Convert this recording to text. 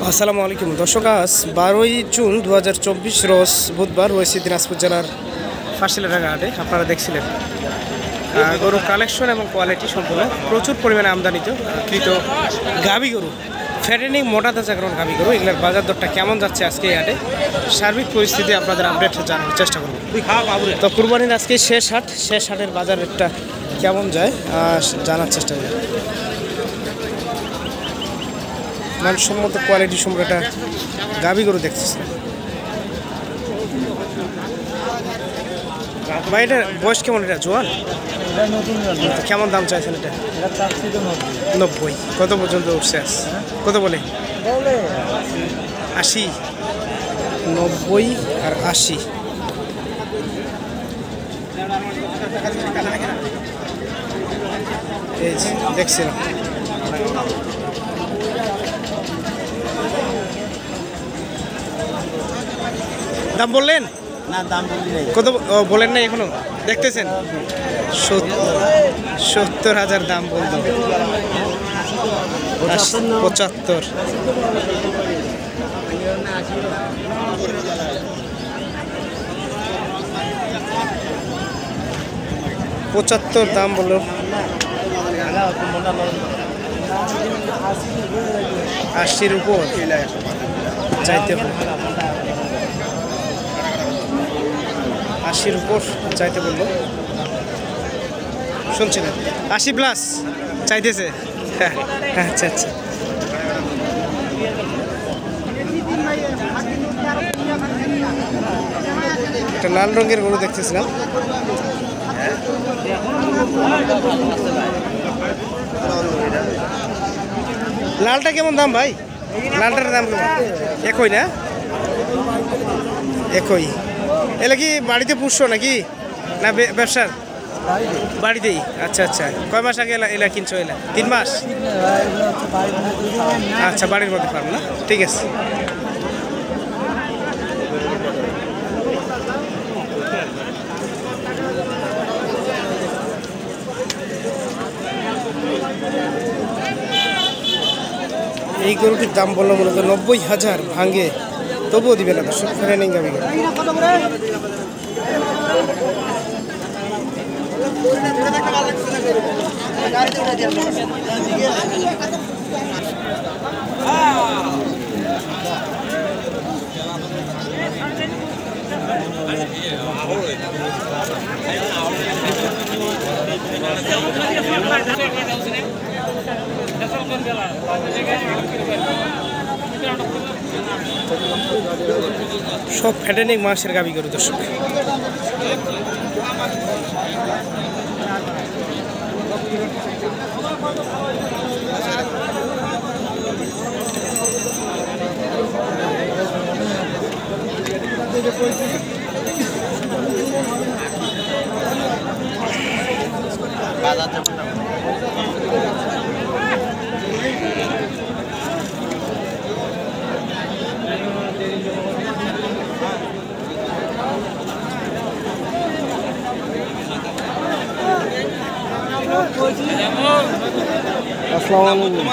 আসসালামু আলাইকুম দর্শক, আজ 12ই জুন 2024 রোজ বুধবার রয়েছে দিনাজপুর জেলার ফাঁসিলাডাঙ্গা হাটে। আপনারা দেখছিলেন গরু কালেকশন এবং কোয়ালিটি সম্পূর্ণ প্রচুর পরিমাণে আমদানিত কৃত গাভী গরু, ফ্যাটেনিং মোটা তাজাকরণ গাভী গরু, এগুলোর বাজার দরটা কেমন যাচ্ছে আজকে এই হাটে সার্বিক পরিস্থিতি আপনাদের আপডেট জানার চেষ্টা করব। তো কুরবানির আজকে শেষ হাটের বাজার রেটটা কেমন যায় জানার চেষ্টা করব। মানসম্মত কোয়ালিটি সম্পর্কে একটা গাভী গরু দেখতেছি ভাই। এটার বয়স কেমন? এটা জোয়ান? কেমন দাম চাইছেন এটা? 90। কত পর্যন্ত উঠছে? কত বলে? 80। 90 আর 80। এই দেখছিলাম দাম বললেন না, দাম কত বলেন না এখনো? দেখতেছেন 70,000 দাম বলতো। 75। 75 দাম বললো। 80-র উপর চাইতে হবে। 80-র উপর চাইতে বললো, শুনছিলেন? 80+ চাইতেছে। আচ্ছা আচ্ছা। একটা লাল রঙের গরু দেখতেছিলাম। লালটা কেমন দাম ভাই? লালটার দাম কেমন? একই না? একই। এলে কি বাড়িতে পুষছো নাকি না ব্যবসার? বাড়িতেই। আচ্ছা আচ্ছা। কয় মাস আগে এলা কিনছো? 3 মাস। আচ্ছা, বাড়ির মধ্যে পারবো না, ঠিক আছে। এই গরুটির দাম বললো মূলত 90,000 ভাঙে, তবুও দিবে না দর্শক। ফ্যাটেনিং গাভী গরু। সব ফ্যাটেনিং মাংসের গাভী গরু দর্শক। আসসালামু আলাইকুম।